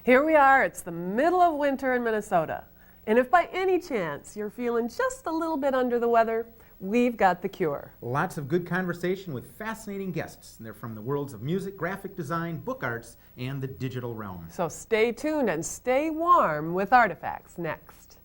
Here we are, it's the middle of winter in Minnesota. And if by any chance you're feeling just a little bit under the weather, we've got the cure. Lots of good conversation with fascinating guests. And they're from the worlds of music, graphic design, book arts, and the digital realm. So stay tuned and stay warm with Artifacts next.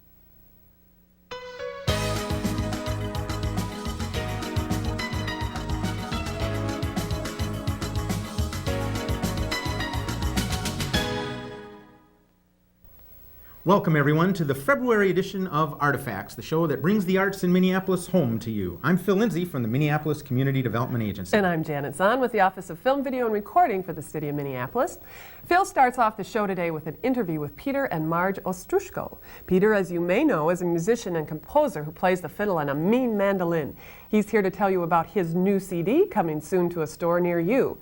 Welcome, everyone, to the February edition of Artifacts, the show that brings the arts in Minneapolis home to you. I'm Phill Lindsay from the Minneapolis Community Development Agency. And I'm Janet Zahn with the Office of Film, Video, and Recording for the City of Minneapolis. Phill starts off the show today with an interview with Peter and Marge Ostroushko. Peter, as you may know, is a musician and composer who plays the fiddle and a mean mandolin. He's here to tell you about his new CD coming soon to a store near you.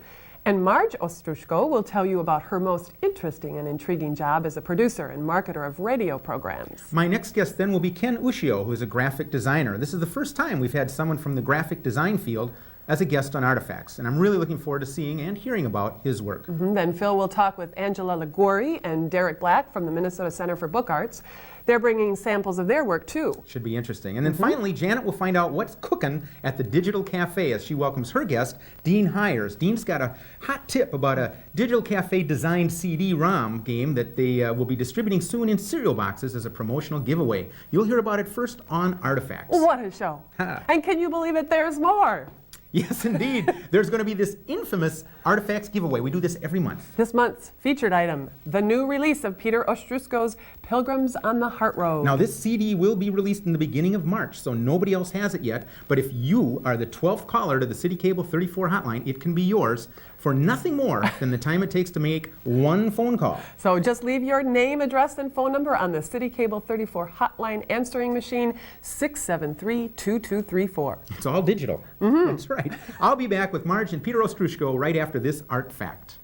And Marge Ostroushko will tell you about her most interesting and intriguing job as a producer and marketer of radio programs. My next guest then will be Ken Ushio, who is a graphic designer. This is the first time we've had someone from the graphic design field as a guest on Artifacts, and I'm really looking forward to seeing and hearing about his work. Then Phill will talk with Angela Liguori and Derek Black from the Minnesota Center for Book Arts. They're bringing samples of their work, too. Should be interesting. And then finally, Janet will find out what's cooking at the Digital Cafe as she welcomes her guest, Dean Hyers. Dean's got a hot tip about a Digital Cafe designed CD-ROM game that they will be distributing soon in cereal boxes as a promotional giveaway. You'll hear about it first on Artifacts. What a show. And can you believe it, there's more. Yes, indeed. There's going to be this infamous Artifacts giveaway. We do this every month. This month's featured item, the new release of Peter Ostroushko's Pilgrims on the Heart Road. Now, this CD will be released in the beginning of March, so nobody else has it yet. But if you are the 12th caller to the City Cable 34 hotline, it can be yours for nothing more than the time it takes to make one phone call. So just leave your name, address, and phone number on the City Cable 34 hotline answering machine, 673-2234. It's all digital. That's right. I'll be back with Marge and Peter Ostroushko right after this art fact.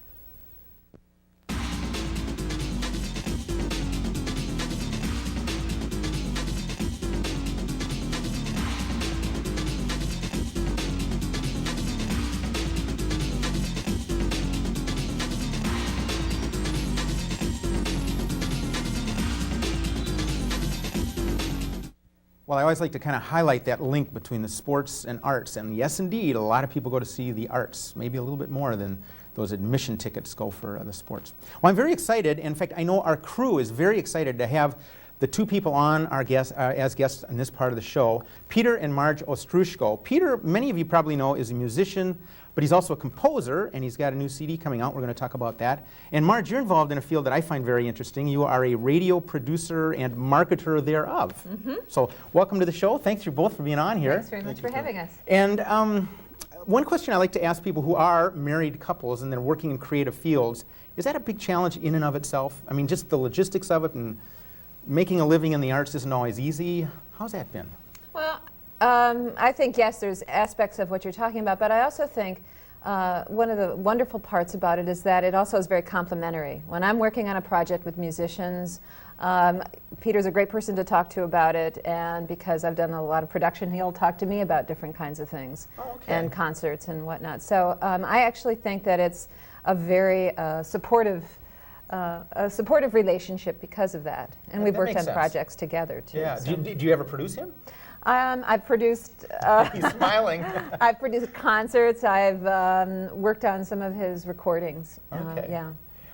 Well, I always like to kind of highlight that link between the sports and arts. And yes, indeed, a lot of people go to see the arts, maybe a little bit more than those admission tickets go for the sports. Well, I'm very excited. In fact, I know our crew is very excited to have the two people on our as guests in this part of the show, Peter and Marge Ostroushko. Peter, many of you probably know, is a musician, but he's also a composer, and he's got a new CD coming out. We're going to talk about that. And Marge, you're involved in a field that I find very interesting. You are a radio producer and marketer thereof. So welcome to the show. Thanks you both for being on here. Thanks very much for having us. And one question I like to ask people who are married couples and they're working in creative fields, is that a big challenge in and of itself? I mean, just the logistics of it, and making a living in the arts isn't always easy. How's that been? Well, I think, yes, there's aspects of what you're talking about, but I also think one of the wonderful parts about it is that it also is very complementary. When I'm working on a project with musicians, Peter's a great person to talk to about it, and because I've done a lot of production, he'll talk to me about different kinds of things and concerts and whatnot. So I actually think that it's a very supportive relationship because of that. And we've worked on projects together, too. Yeah. So. Do you ever produce him? I've produced. He's smiling. I've produced concerts. I've worked on some of his recordings. Okay. Yeah.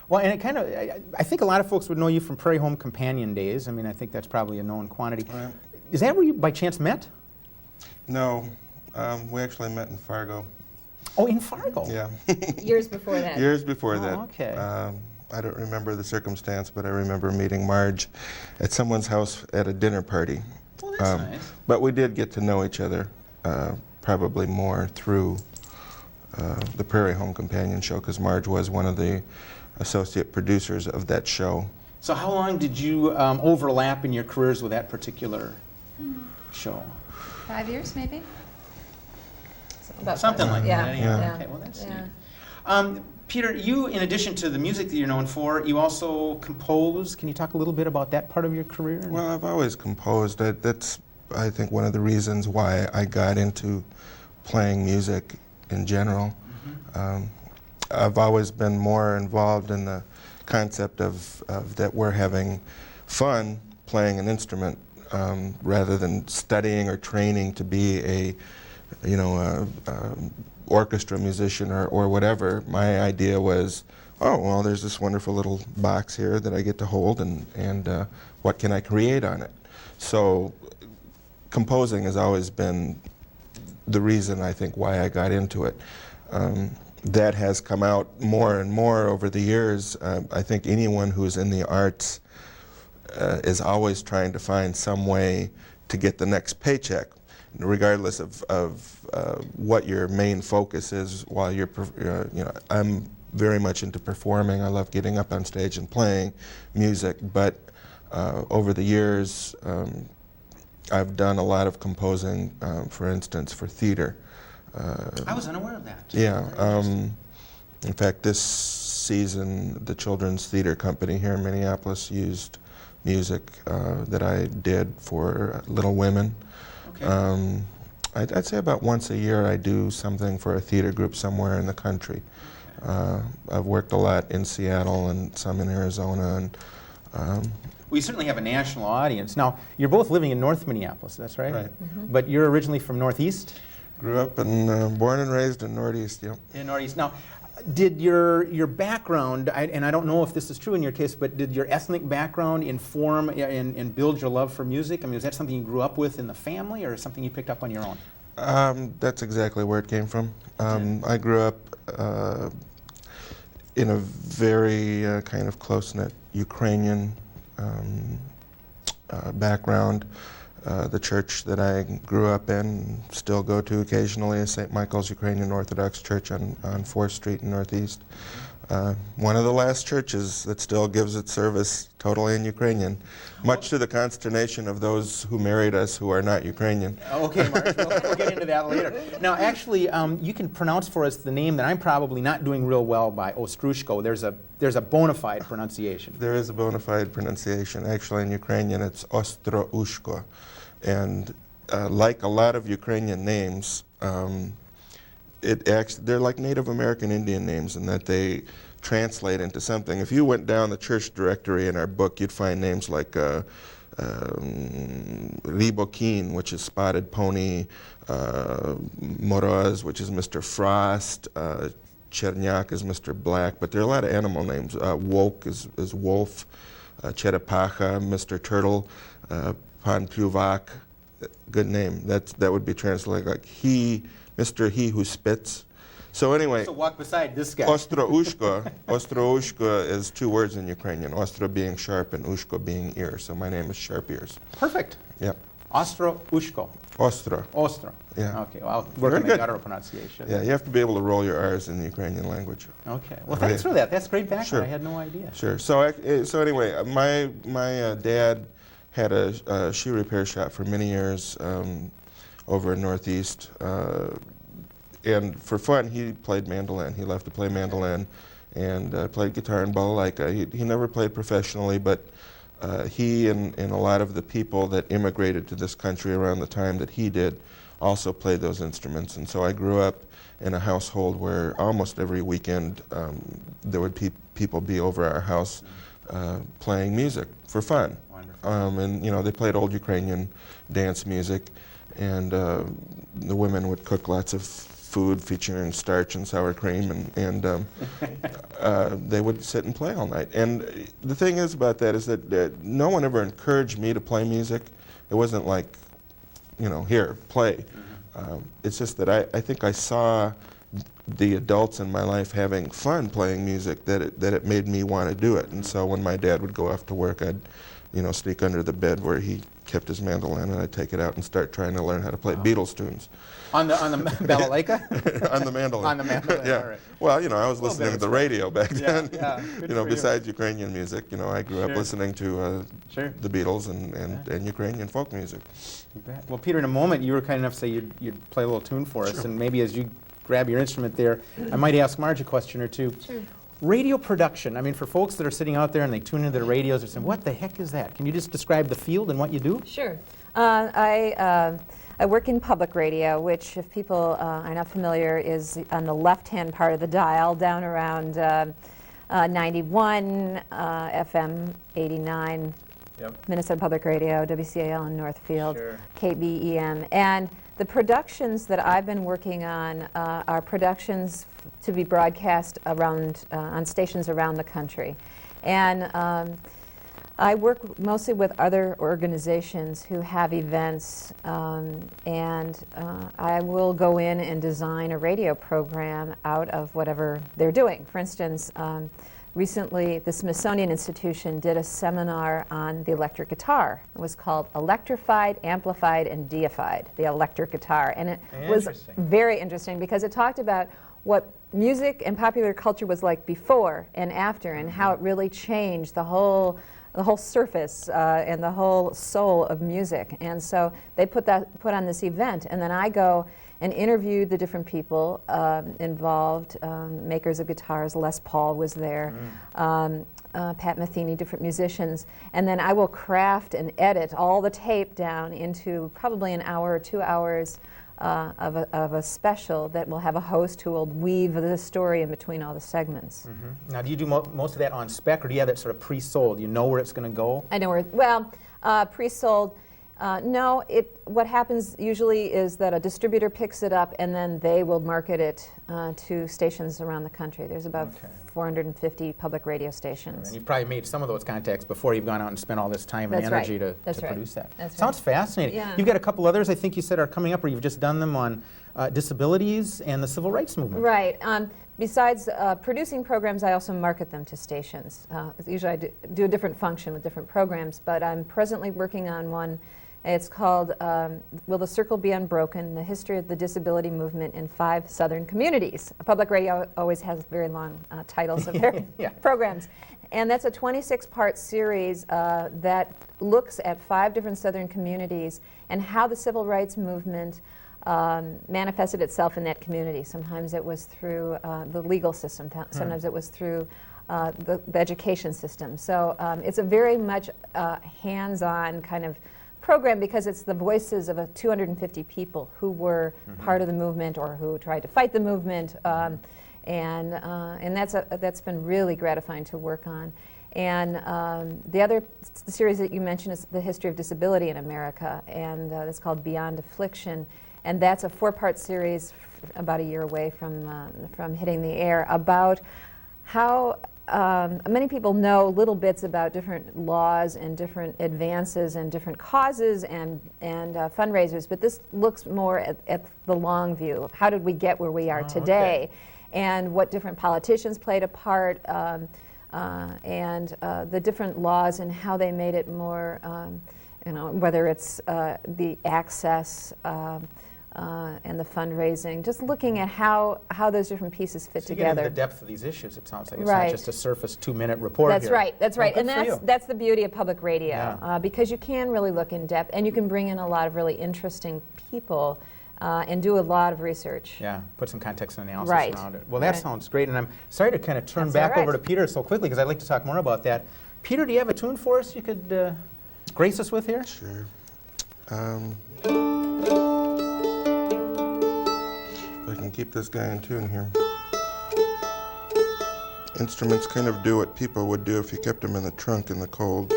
Well, and it kind of, I think a lot of folks would know you from Prairie Home Companion days. I mean, I think that's probably a known quantity. Right. Is that where you by chance met? No, we actually met in Fargo. Oh, in Fargo? Yeah. Years before that. Years before that. Okay. I don't remember the circumstance, but I remember meeting Marge at someone's house at a dinner party. Well, that's nice. But we did get to know each other probably more through the Prairie Home Companion show, because Marge was one of the associate producers of that show. So how long did you overlap in your careers with that particular show? 5 years, maybe? Something like that. Yeah. Okay, well, that's neat. Peter, you, in addition to the music that you're known for, you also compose. Can you talk a little bit about that part of your career? Well, I've always composed. That's, I think, one of the reasons why I got into playing music in general. I've always been more involved in the concept of that we're having fun playing an instrument rather than studying or training to be a orchestra musician or whatever. My idea was, oh, well, there's this wonderful little box here that I get to hold, and what can I create on it? So composing has always been the reason, I think, why I got into it. That has come out more and more over the years. I think anyone who's in the arts is always trying to find some way to get the next paycheck, regardless of what your main focus is. While you're, I'm very much into performing. I love getting up on stage and playing music, but over the years, I've done a lot of composing, for instance, for theater. I was unaware of that. Yeah. In fact, this season, the Children's Theater Company here in Minneapolis used music that I did for Little Women. Okay. I'd say about once a year I do something for a theater group somewhere in the country. I've worked a lot in Seattle and some in Arizona. And we certainly have a national audience. Now, you're both living in North Minneapolis, that's right? Right. Mm-hmm. But you're originally from Northeast? Grew up and born and raised in Northeast, yep. In Northeast. Now, did your background, and I don't know if this is true in your case, but did your ethnic background inform and build your love for music? I mean, was that something you grew up with in the family, or something you picked up on your own? That's exactly where it came from. I grew up in a very kind of close-knit Ukrainian background. The church that I grew up in, still go to occasionally, is St. Michael's Ukrainian Orthodox Church on 4th Street in Northeast. One of the last churches that still gives its service totally in Ukrainian, much to the consternation of those who married us who are not Ukrainian. Okay, Marge, we'll get into that later. Now, actually, you can pronounce for us the name that I'm probably not doing real well by, Ostroushko. There's a bona fide pronunciation. There is a bona fide pronunciation. Actually, in Ukrainian, it's Ostroushko. And like a lot of Ukrainian names, they're like Native American Indian names in that they translate into something. If you went down the church directory in our book, you'd find names like Ribokin, which is Spotted Pony, Moroz, which is Mr. Frost, Chernyak is Mr. Black, but there are a lot of animal names. Woke is Wolf, Cherepacha, Mr. Turtle, Pan Pluvak, good name. That would be translated like Mr. He Who Spits. So anyway, So walk beside this guy. Ostroushko is two words in Ukrainian. Ostro being sharp and ushko being ear. So my name is Sharp Ears. Perfect. Yep. Ostroushko. Ostro. Ostro. Yeah. Okay, well, I'll work on the guttural pronunciation. Yeah, you have to be able to roll your R's in the Ukrainian language. Okay. Well, thanks for that. That's great background. Sure. I had no idea. Sure. So anyway, my dad had a shoe repair shop for many years over in Northeast. And for fun, he played mandolin. He loved to play mandolin and played guitar and balalaika. He never played professionally, but he and a lot of the people that immigrated to this country around the time that he did also played those instruments. And so I grew up in a household where almost every weekend there would people be over our house playing music for fun. And they played old Ukrainian dance music, and the women would cook lots of food featuring starch and sour cream, and they would sit and play all night. And the thing is about that is that no one ever encouraged me to play music. It wasn't like, here, play. It's just that I think I saw the adults in my life having fun playing music, that it made me want to do it. And so when my dad would go off to work, I'd sneak under the bed where he kept his mandolin, and I'd take it out and start trying to learn how to play Beatles tunes. On the balalaika? On the mandolin. On the mandolin, yeah. all right. Well, I was listening to the radio back then. Yeah. Besides Ukrainian music, I grew up listening to the Beatles and Ukrainian folk music. You bet. Well, Peter, in a moment, you were kind enough to say you'd play a little tune for us, and maybe as you grab your instrument there, I might ask Marge a question or two. Sure. Radio production, I mean, for folks that are sitting out there and they tune into their radios, they're saying, what the heck is that? Can you just describe the field and what you do? Sure. I work in public radio, which, if people are not familiar, is on the left-hand part of the dial, down around 91, FM 89, Yep. Minnesota Public Radio, WCAL in Northfield, Sure. KBEM. And the productions that I've been working on are productions to be broadcast around on stations around the country. And I work mostly with other organizations who have events, and I will go in and design a radio program out of whatever they're doing. For instance, recently the Smithsonian Institution did a seminar on the electric guitar. It was called Electrified, Amplified, and Deified, the electric guitar. And it was very interesting because it talked about what music and popular culture was like before and after, and how it really changed the whole surface and the whole soul of music. And so they put on this event, and then I go and interview the different people involved, makers of guitars. Les Paul was there, Pat Metheny, different musicians, and then I will craft and edit all the tape down into probably an hour or 2 hours of a special that will have a host who will weave the story in between all the segments. Now, do you do most of that on spec, or do you have that sort of pre-sold? You know where it's going to go? I know where, well, pre-sold. No, what happens usually is that a distributor picks it up and then they will market it to stations around the country. There's about 450 public radio stations. And you've probably made some of those contacts before you've gone out and spent all this time and energy to produce that. Sounds fascinating. Yeah. You've got a couple others I think you said are coming up, or you've just done them on disabilities and the civil rights movement. Right. Besides producing programs, I also market them to stations. Usually I do a different function with different programs, but I'm presently working on one. It's called Will the Circle Be Unbroken? The History of the Disability Movement in 5 Southern Communities. Public radio always has very long titles of their programs. And that's a 26-part series that looks at 5 different Southern communities and how the civil rights movement manifested itself in that community. Sometimes it was through the legal system, sometimes it was through the education system. So it's a very much hands-on kind of program because it's the voices of 250 people who were part of the movement or who tried to fight the movement, and that's been really gratifying to work on. And the other series that you mentioned is the history of disability in America, and it's called Beyond Affliction, and that's a 4-part series about a year away from hitting the air about how many people know little bits about different laws and different advances and different causes and fundraisers, but this looks more at the long view. How did we get where we are today? And what different politicians played a part, and the different laws and how they made it more, whether it's the access and the fundraising, just looking at how those different pieces fit together. You get into the depth of these issues, it sounds like. It's not just a surface 2-minute report. That's here. right, that's right. Well, and that's the beauty of public radio, because you can really look in depth and you can bring in a lot of really interesting people and do a lot of research. Yeah, put some context and analysis around it. Well, that sounds great, and I'm sorry to kind of turn back over to Peter so quickly because I'd like to talk more about that. Peter, do you have a tune for us you could grace us with here? Sure. I can keep this guy in tune here. Instruments kind of do what people would do if you kept them in the trunk in the cold.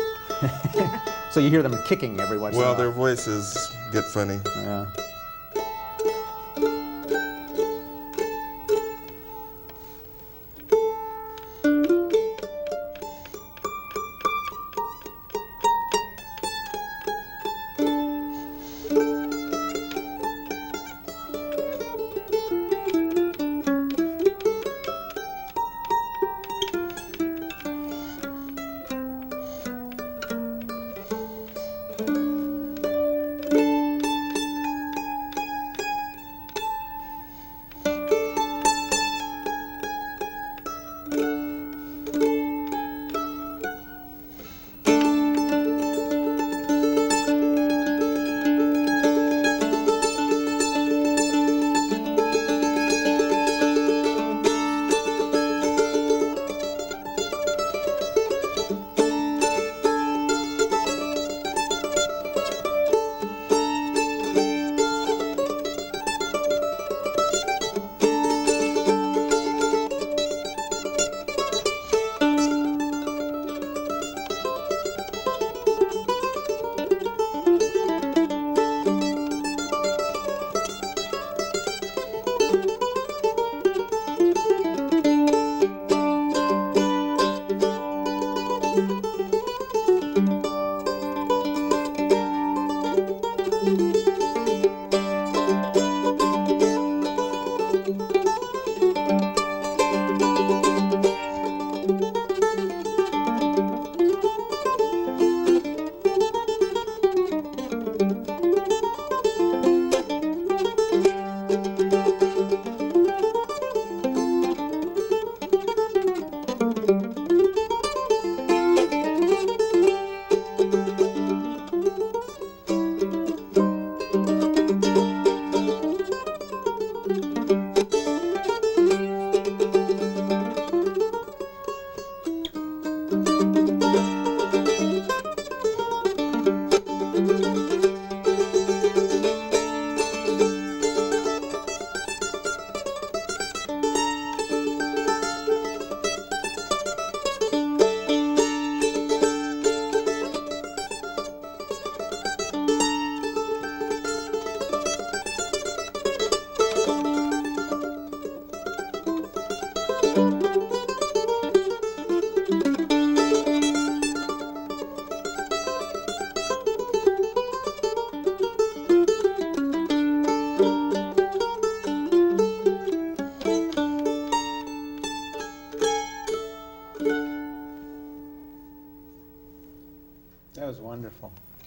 So you hear them kicking every once in a while. Well, their voices get funny. Yeah.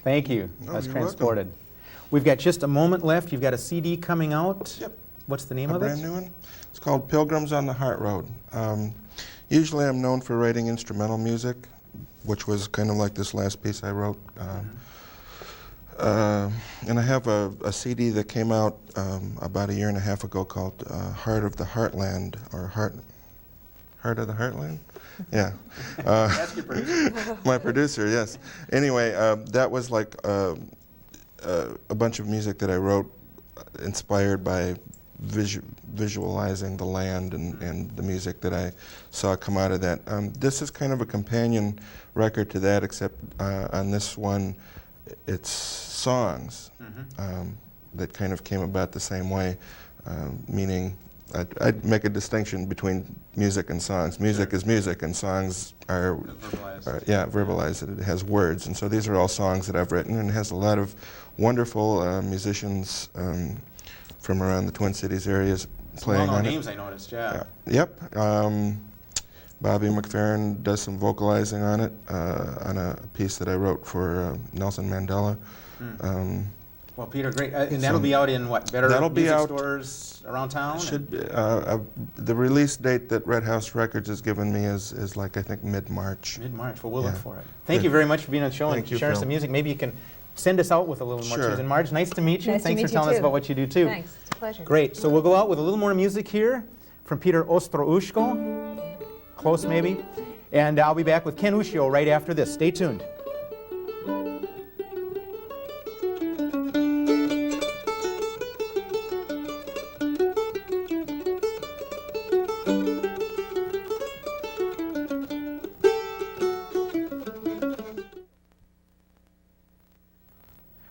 Thank you. No, I was you're transported. We've got just a moment left. You've got a CD coming out. Yep. What's the name A of it? brand new one. It's called Pilgrims on the Heart Road. Usually I'm known for writing instrumental music, which was kind of like this last piece I wrote. And I have a CD that came out about a year and a half ago called Heart of the Heartland, or Heart of the Heartland? Yeah. That's your producer. My producer, yes. Anyway, that was like a bunch of music that I wrote inspired by visualizing the land and the music that I saw come out of that. This is kind of a companion record to that, except on this one, it's songs that kind of came about the same way, meaning I'd make a distinction between music and songs. Music is music, and songs are verbalized. It has words, and so these are all songs that I've written, and it has a lot of wonderful musicians from around the Twin Cities areas playing on it. names I noticed, yeah. Yep. Bobby McFerrin does some vocalizing on it, on a piece that I wrote for Nelson Mandela. Well, Peter, great. And that'll be out in what? Better that'll be music out, stores around town? Should be, the release date that Red House Records has given me is like, I think, mid-March. Mid-March. Well, we'll look Yeah. for it. Thank Good. you very much for being on the show Thank and you, sharing Phill. some music. Maybe you can send us out with a little more Sure. tunes. And Marge, nice to meet you. Nice to Thanks meet for you telling us too. about what you do too. Thanks. It's a pleasure. Great. So we'll go out with a little more music here from Peter Ostroushko. Close maybe. And I'll be back with Ken Ushio right after this. Stay tuned.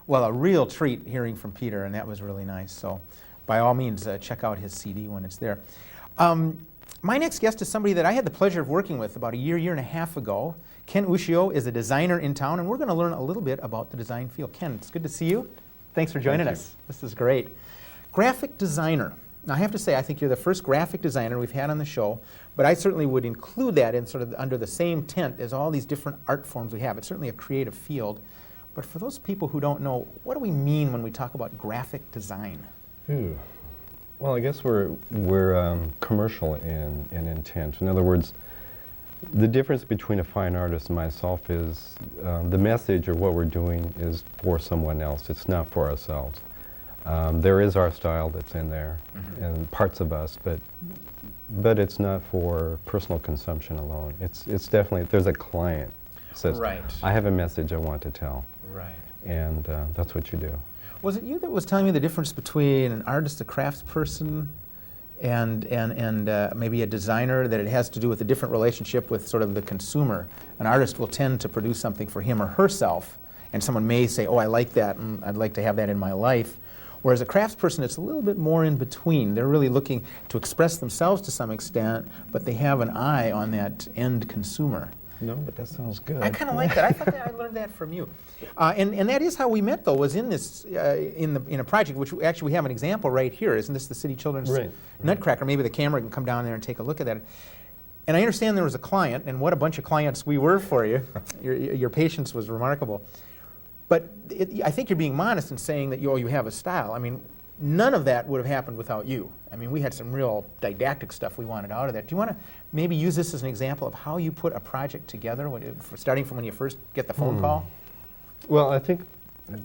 Well, a real treat hearing from Peter, and that was really nice. So by all means, check out his CD when it's there. My next guest is somebody that I had the pleasure of working with about a year and a half ago. Ken Ushio is a designer in town, and we're going to learn a little bit about the design field. Ken, it's good to see you. Thanks for joining us. This is great. Graphic designer. Now, I have to say, I think you're the first graphic designer we've had on the show, but I certainly would include that in sort of under the same tent as all these different art forms we have. It's certainly a creative field. But for those people who don't know, what do we mean when we talk about graphic design? Well, I guess we're commercial in intent. In other words, the difference between a fine artist and myself is the message or what we're doing is for someone else. It's not for ourselves. There is our style that's in there, and parts of us, but it's not for personal consumption alone. It's definitely, there's a client that says, Right. I have a message I want to tell. Right. And that's what you do. Was it you that was telling me the difference between an artist, a craftsperson, and maybe a designer, that it has to do with a different relationship with sort of the consumer? An artist will tend to produce something for him or herself, and someone may say, oh, I like that, and I'd like to have that in my life. Whereas a craftsperson, it's a little bit more in between. They're really looking to express themselves to some extent, but they have an eye on that end consumer. No, but that sounds good. I kind of like that. I thought that I learned that from you. And that is how we met, though, was in this in a project, which actually we have an example right here. Isn't this the City Children's Nutcracker? Maybe the camera can come down there and take a look at that. And I understand there was a client, and what a bunch of clients we were for you. Your patience was remarkable. But I think you're being modest in saying that you have a style. I mean, none of that would have happened without you. I mean, we had some real didactic stuff we wanted out of that. Do you want to maybe use this as an example of how you put a project together, starting from when you first get the phone call? Well, I think,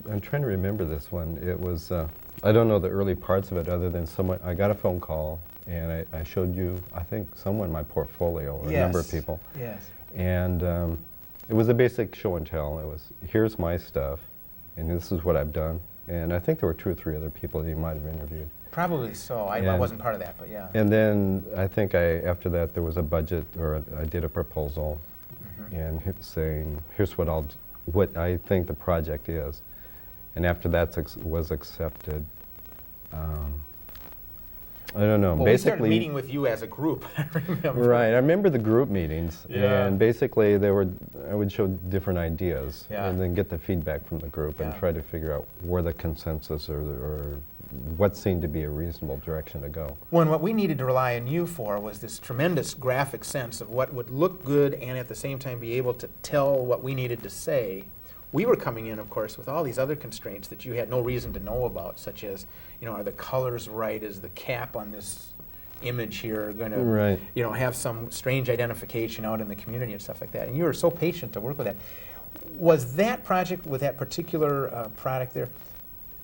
I'm trying to remember this one. It was, I don't know the early parts of it other than someone, I got a phone call and I showed you, I think, someone my portfolio, or a number of people. Yes. And it was a basic show and tell. It was, here's my stuff, and this is what I've done. And I think there were 2 or 3 other people that you might have interviewed. Probably so. I wasn't part of that, but yeah. And then I think after that there was a budget, or I did a proposal, and saying, here's what I think the project is. And after that was accepted, I don't know. Well, basically, we started meeting with you as a group, I remember. Right, I remember the group meetings, Yeah. and basically I would show different ideas, Yeah. and then get the feedback from the group and Yeah. try to figure out where the consensus or what seemed to be a reasonable direction to go. Well, and what we needed to rely on you for was this tremendous graphic sense of what would look good and at the same time be able to tell what we needed to say we were coming in, of course, with all these other constraints that you had no reason to know about, such as, are the colors right? Is the cap on this image here going to, have some strange identification out in the community and stuff like that? And you were so patient to work with that. Was that project with that particular product there,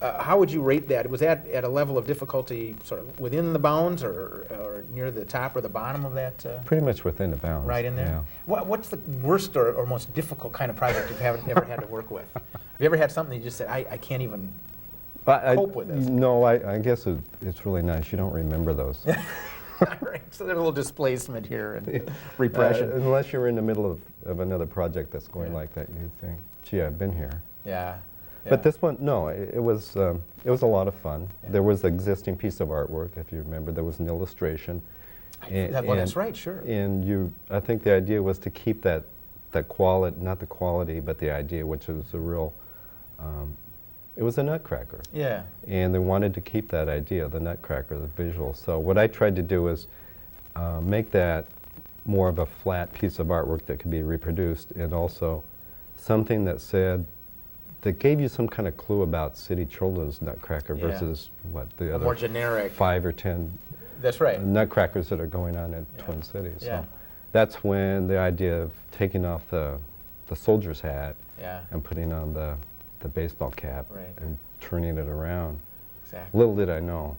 how would you rate that? Was that at a level of difficulty sort of within the bounds or near the top or the bottom of that? Pretty much within the bounds. Right in there? Yeah. What's the worst or most difficult kind of project you've ever had to work with? Have you ever had something you just said, I can't even cope with this? No, I guess it's really nice. You don't remember those. Right. So there's a little displacement here and repression. Unless you're in the middle of another project that's going like that, you think, gee, I've been here. Yeah. But this one, no, it was a lot of fun. Yeah. There was an existing piece of artwork, if you remember. There was an illustration. That's right, sure. And I think the idea was to keep that quality, not the quality, but the idea, which was a real, it was a nutcracker. Yeah. And they wanted to keep that idea, the nutcracker, the visual. So what I tried to do was make that more of a flat piece of artwork that could be reproduced, and also something that said, that gave you some kind of clue about City Children's Nutcracker versus what the other more generic 5 or 10 that's right. nutcrackers that are going on in Twin Cities. Yeah. So that's when the idea of taking off the soldier's hat and putting on the baseball cap and turning it around. Exactly. Little did I know.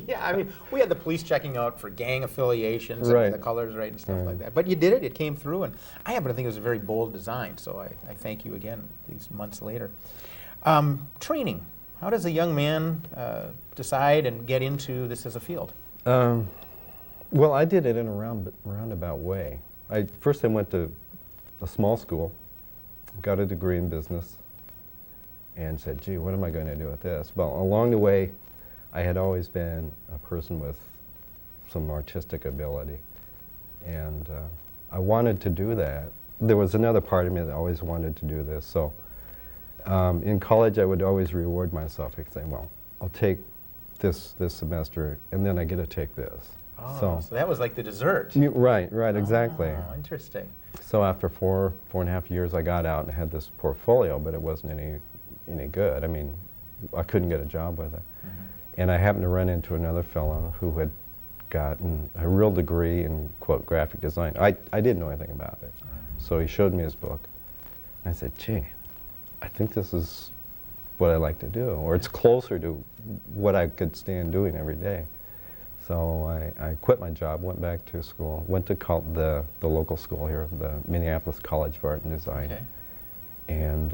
Yeah, I mean, we had the police checking out for gang affiliations and the colors and stuff like that. But you did it. It came through. And I happen to think it was a very bold design. So I thank you again these months later. Training. How does a young man decide and get into this as a field? Well, I did it in a roundabout way. First I went to a small school, got a degree in business, and said, gee, what am I going to do with this? Well, along the way, I had always been a person with some artistic ability, and I wanted to do that. There was another part of me that always wanted to do this, so in college I would always reward myself and say, well, I'll take this semester, and then I get to take this. Oh, so that was like the dessert. Right, exactly. Oh, interesting. So after 4.5 years, I got out and had this portfolio, but it wasn't any good. I mean, I couldn't get a job with it. And I happened to run into another fellow who had gotten a real degree in, quote, graphic design. I didn't know anything about it. So he showed me his book. And I said, gee, I think this is what I like to do, or it's closer to what I could stand doing every day. So I quit my job, went back to school, went to the local school here, the Minneapolis College of Art and Design. Okay. And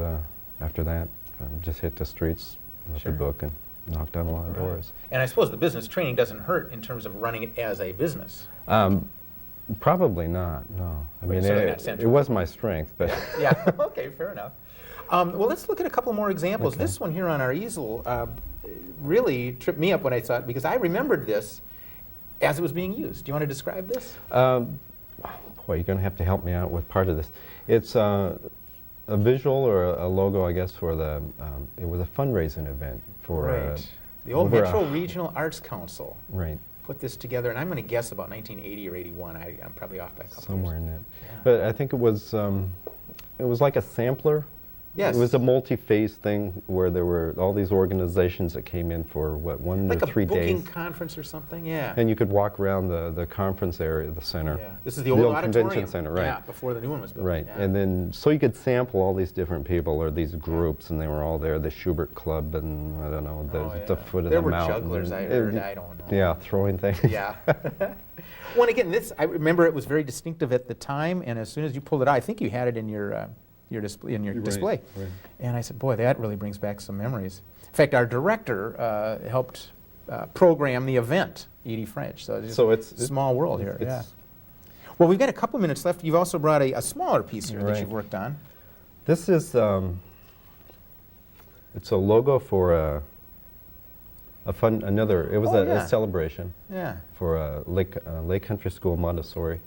after that, I just hit the streets with the book and knocked on a lot of doors. And I suppose the business training doesn't hurt in terms of running it as a business. Probably not, no. I mean, it was my strength, but... Yeah, okay, fair enough. Well, let's look at a couple more examples. Okay. This one here on our easel really tripped me up when I saw it, because I remembered this as it was being used. Do you want to describe this? Boy, you're going to have to help me out with part of this. It's a visual or a logo, I guess, for the, it was a fundraising event for... the old Metro Regional Arts Council. Right. Put this together, and I'm going to guess about 1980 or 81. I'm probably off by a couple somewhere years. In it. Yeah. But I think it was like a sampler. Yes. It was a multi-phase thing where there were all these organizations that came in for, what, 1 to 3 days. Like a booking conference or something, yeah. And you could walk around the conference area, the center. Yeah. This is the old convention center, right. Yeah, before the new one was built. Right, yeah. and then, so you could sample all these different people or these groups, and they were all there, the Schubert Club, and I don't know, the foot of there the mountain. There were jugglers, I heard, I don't know. Yeah, throwing things. Yeah. Well, again, this, I remember it was very distinctive at the time, and as soon as you pulled it out, I think you had it in your display. Right. And I said, boy, that really brings back some memories. In fact, our director helped program the event, Edie French. So it's a small world here. Yeah. Well, we've got a couple minutes left. You've also brought a smaller piece here that you've worked on. This is it's a logo for a celebration for Lake Country School Montessori,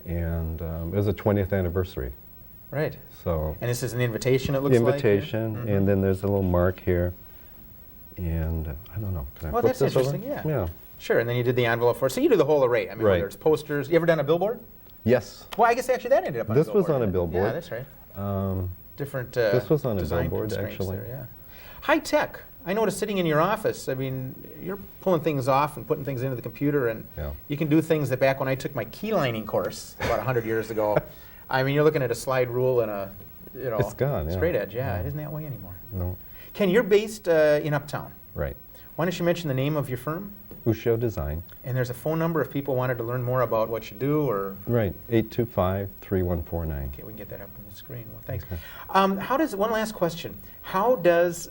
and it was the 20th anniversary. Right. So. And this is an invitation, it looks like? Invitation, and then there's a little mark here, and I don't know. Can I flip that's this interesting, over? Yeah. Sure, and then you did the envelope for it. So you do the whole array. I mean, whether it's posters. You ever done a billboard? Yes. Well, I guess actually that ended up on a billboard. This was on a billboard. Yeah, that's right. different This was on a design billboard, constraints actually. there, yeah. High tech. I noticed sitting in your office, I mean, you're pulling things off and putting things into the computer, and Yeah. you can do things that back when I took my key lining course about 100 years ago, I mean, you're looking at a slide rule and a, you know, It's gone, yeah. straight edge. Yeah, it isn't that way anymore. No, Ken, you're based in Uptown. right. Why don't you mention the name of your firm? Ushio Design. And there's a phone number if people wanted to learn more about what you do, or Right, 825-3149. okay, we can get that up on the screen. Well, thanks. Okay. How does one last question? How does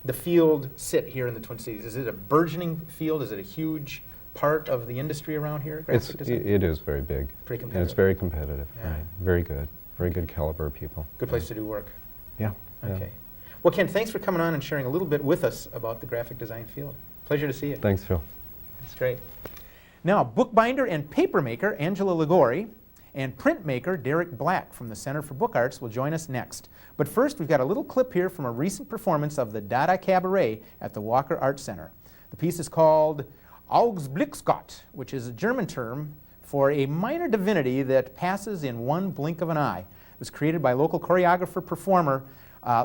the field sit here in the Twin Cities? Is it a burgeoning field? Is it a huge part of the industry around here? Graphic design? It is very big. Pretty And competitive. it's very competitive, Yeah. right. Very good. Very good caliber of people. Good place to do work. Yeah. yeah. Okay. Well, Ken, thanks for coming on and sharing a little bit with us about the graphic design field. Pleasure to see you. Thanks, Phil. That's great. Now, bookbinder and papermaker Angela Liguori and printmaker Derek Black from the Center for Book Arts will join us next. But first, we've got a little clip here from a recent performance of the Dada Cabaret at the Walker Art Center. The piece is called Augsblicksgott, which is a German term for a minor divinity that passes in one blink of an eye. It was created by local choreographer-performer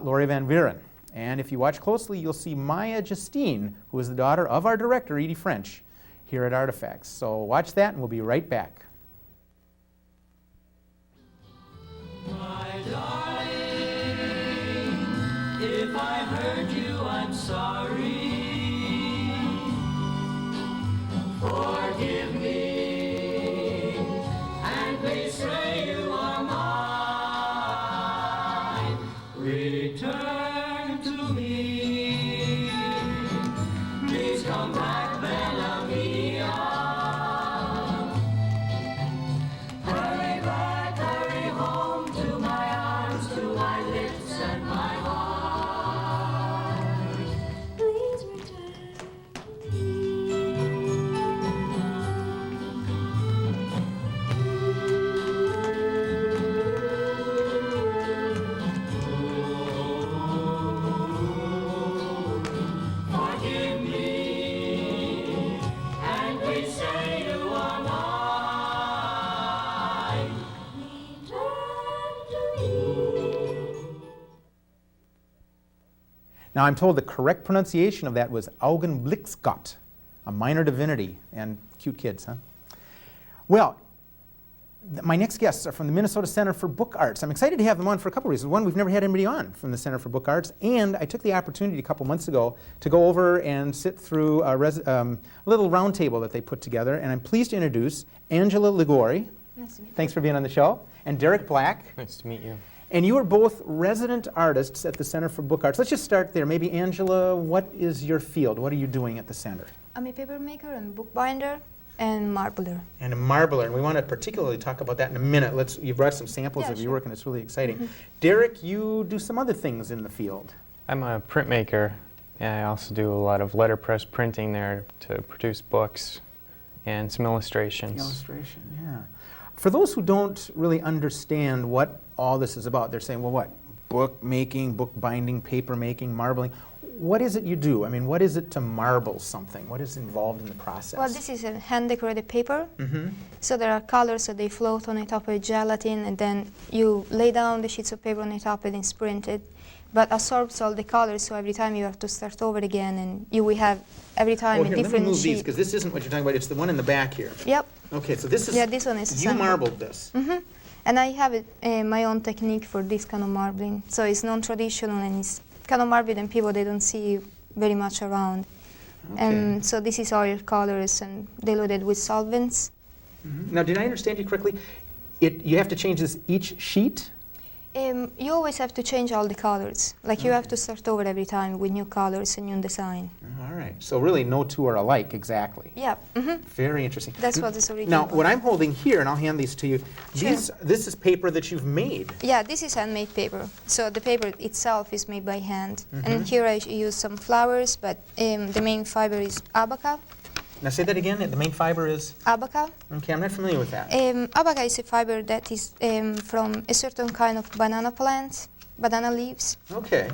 Laurie Van Vieren. And if you watch closely, you'll see Maya Justine, who is the daughter of our director, Edie French, here at Artifacts. So watch that, and we'll be right back. My darling, if I hurt you, I'm sorry. Forgive me, and please say you are mine. Return to me. Please come back, Bella Mia. Hurry back, hurry home to my arms, to my lips and my heart. Please return to me. Forgive me, and please say you are mine. Return to me. Now, I'm told the correct pronunciation of that was Augenblicksgott, a minor divinity, and cute kids, huh? Well, my next guests are from the Minnesota Center for Book Arts. I'm excited to have them on for a couple reasons. One, we've never had anybody on from the Center for Book Arts, and I took the opportunity a couple months ago to go over and sit through a little round table that they put together, and I'm pleased to introduce Angela Liguori. Nice to meet you. Thanks for being on the show. And Derek Black. Nice to meet you. And you are both resident artists at the Center for Book Arts. Let's just start there. Maybe, Angela, what is your field? What are you doing at the center? I'm a paper maker and bookbinder and marbler. And a marbler, and we want to particularly talk about that in a minute. You brought some samples Yeah, of your sure. work, and it's really exciting. Derek, you do some other things in the field. I'm a printmaker, and I also do a lot of letterpress printing there to produce books and some illustrations. Illustration, yeah. For those who don't really understand what all this is about, they're saying, well, what? Book making, book binding, paper making, marbling. What is it you do? I mean, what is it to marble something? What is involved in the process? Well, this is a hand-decorated paper. Mm-hmm. So there are colors, so they float on the top of gelatin, and then you lay down the sheets of paper on the top, and it's printed. But absorbs all the colors, so every time you have to start over again, and you will have every time Oh, a here, let me different move these, sheet. because this isn't what you're talking about. It's the one in the back here. Yep. Okay, so this is, Yeah, this one is a you sample. marbled this. Mm-hmm. And I have my own technique for this kind of marbling. So it's non-traditional, and it's kind of marbling, and people, they don't see very much around. Okay. So this is oil colors and diluted with solvents. Mhm. Now, did I understand you correctly? You have to change this each sheet? You always have to change all the colors. Like you have to start over every time with new colors and new design. All right. So really, no two are alike exactly. Yeah. Mm-hmm. Very interesting. That's what is original. Now, what I'm holding here, and I'll hand these to you, Sure. this is paper that you've made. Yeah, this is handmade paper. So the paper itself is made by hand. And here I use some flowers, but the main fiber is abaca. Now, say that again. The main fiber is? Abaca. Okay, I'm not familiar with that. Abaca is a fiber that is from a certain kind of banana plant, banana leaves. Okay.